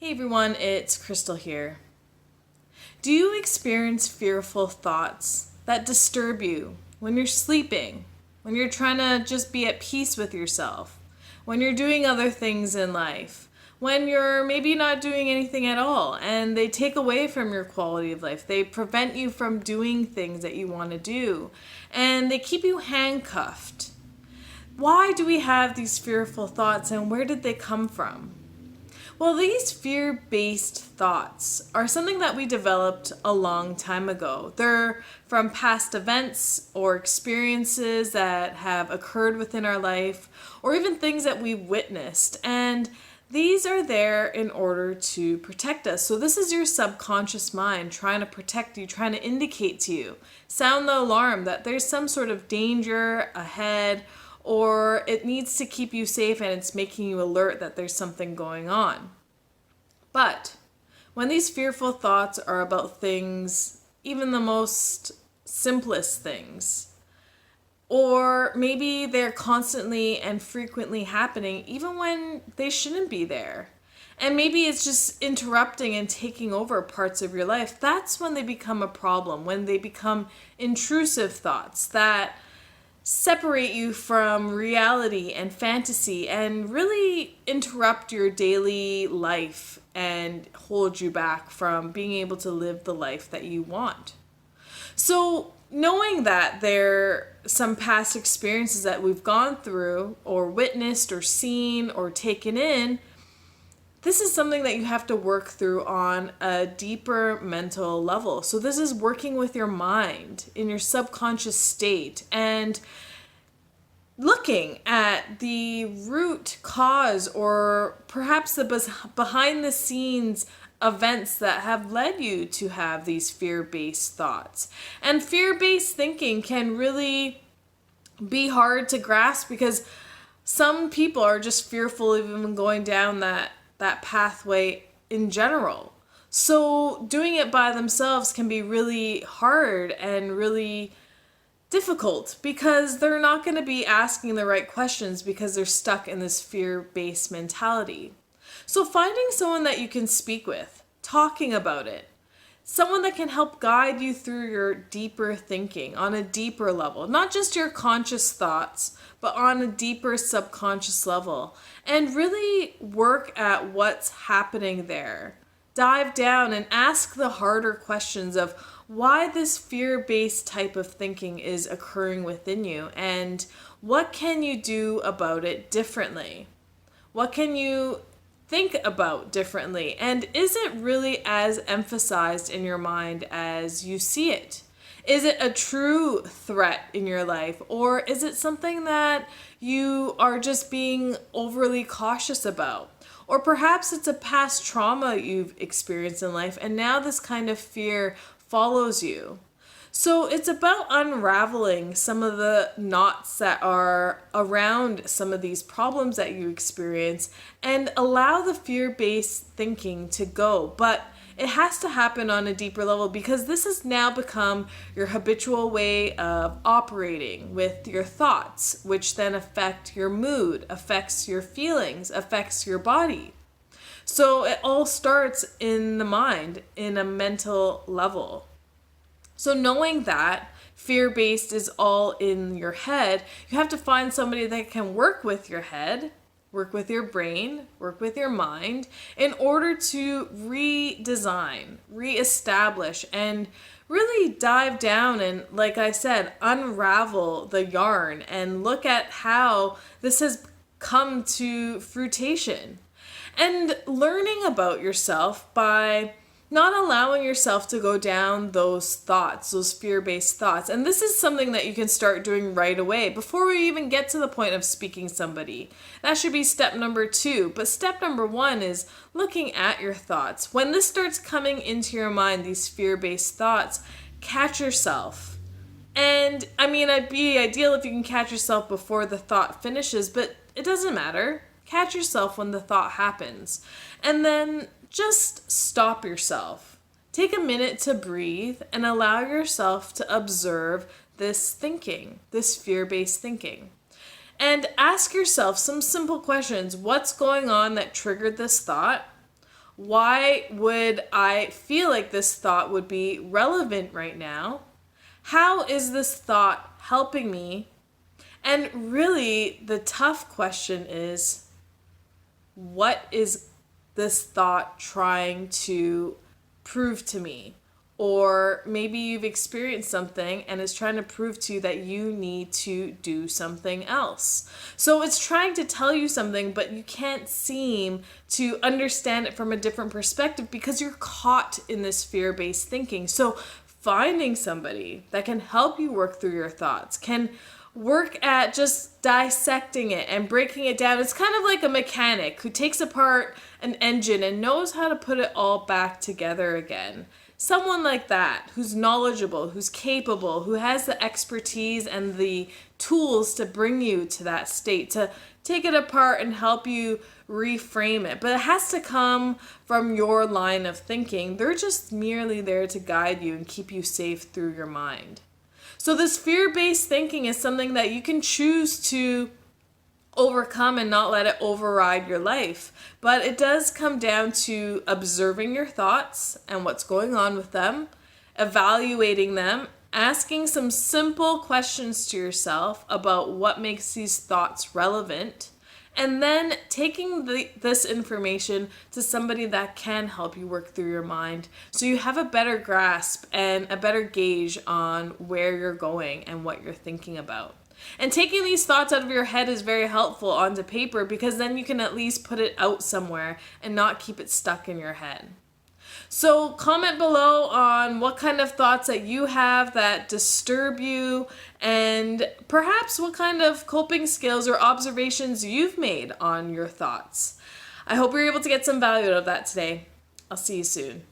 Hey everyone, it's Krystallee here. Do you experience fearful thoughts that disturb you when you're sleeping, when you're trying to just be at peace with yourself, when you're doing other things in life, when you're maybe not doing anything at all and they take away from your quality of life? They prevent you from doing things that you want to do and they keep you handcuffed. Why do we have these fearful thoughts and where did they come from? Well, these fear-based thoughts are something that we developed a long time ago. They're from past events or experiences that have occurred within our life, or even things that we've witnessed. And these are there in order to protect us. So this is your subconscious mind trying to protect you, trying to indicate to you, sound the alarm that there's some sort of danger ahead, or it needs to keep you safe and it's making you alert that there's something going on. But when these fearful thoughts are about things, even the most simplest things, or maybe they're constantly and frequently happening even when they shouldn't be there, and maybe it's just interrupting and taking over parts of your life, that's when they become a problem, when they become intrusive thoughts that separate you from reality and fantasy and really interrupt your daily life and hold you back from being able to live the life that you want. So knowing that there are some past experiences that we've gone through or witnessed or seen or taken in, this is something that you have to work through on a deeper mental level. So this is working with your mind in your subconscious state and looking at the root cause or perhaps the behind the scenes events that have led you to have these fear-based thoughts. And fear-based thinking can really be hard to grasp because some people are just fearful of even going down that pathway in general. So doing it by themselves can be really hard and really difficult because they're not going to be asking the right questions because they're stuck in this fear-based mentality. So finding someone that you can speak with, talking about it, someone that can help guide you through your deeper thinking on a deeper level, not just your conscious thoughts, but on a deeper subconscious level, and really work at what's happening there. Dive down and ask the harder questions of why this fear-based type of thinking is occurring within you and what can you do about it differently? What can you think about differently? And is it really as emphasized in your mind as you see it? Is it a true threat in your life, or is it something that you are just being overly cautious about? Or perhaps it's a past trauma you've experienced in life and now this kind of fear follows you. So it's about unraveling some of the knots that are around some of these problems that you experience and allow the fear-based thinking to go. But it has to happen on a deeper level because this has now become your habitual way of operating with your thoughts, which then affect your mood, affects your feelings, affects your body. So it all starts in the mind, in a mental level. So knowing that fear-based is all in your head, you have to find somebody that can work with your head, work with your brain, work with your mind in order to redesign, reestablish, and really dive down and, like I said, unravel the yarn and look at how this has come to fruition. And learning about yourself by not allowing yourself to go down those thoughts, those fear-based thoughts. And this is something that you can start doing right away before we even get to the point of speaking somebody. That should be step number 2. But step number 1 is looking at your thoughts. When this starts coming into your mind, these fear-based thoughts, catch yourself. And I mean, it'd be ideal if you can catch yourself before the thought finishes, but it doesn't matter. Catch yourself when the thought happens. And then just stop yourself. Take a minute to breathe and allow yourself to observe this thinking, this fear-based thinking. And ask yourself some simple questions. What's going on that triggered this thought? Why would I feel like this thought would be relevant right now? How is this thought helping me? And really, the tough question is, what is this thought trying to prove to me? Or maybe you've experienced something and it's trying to prove to you that you need to do something else. So it's trying to tell you something, but you can't seem to understand it from a different perspective because you're caught in this fear-based thinking. So finding somebody that can help you work through your thoughts, can work at just dissecting it and breaking it down. It's kind of like a mechanic who takes apart an engine and knows how to put it all back together again. Someone like that, who's knowledgeable, who's capable, who has the expertise and the tools to bring you to that state, to take it apart and help you reframe it. But it has to come from your line of thinking. They're just merely there to guide you and keep you safe through your mind. So this fear-based thinking is something that you can choose to overcome and not let it override your life. But it does come down to observing your thoughts and what's going on with them, evaluating them, asking some simple questions to yourself about what makes these thoughts relevant, and then taking this information to somebody that can help you work through your mind so you have a better grasp and a better gauge on where you're going and what you're thinking about. And taking these thoughts out of your head is very helpful onto paper because then you can at least put it out somewhere and not keep it stuck in your head. So comment below on what kind of thoughts that you have that disturb you and perhaps what kind of coping skills or observations you've made on your thoughts. I hope you're able to get some value out of that today. I'll see you soon.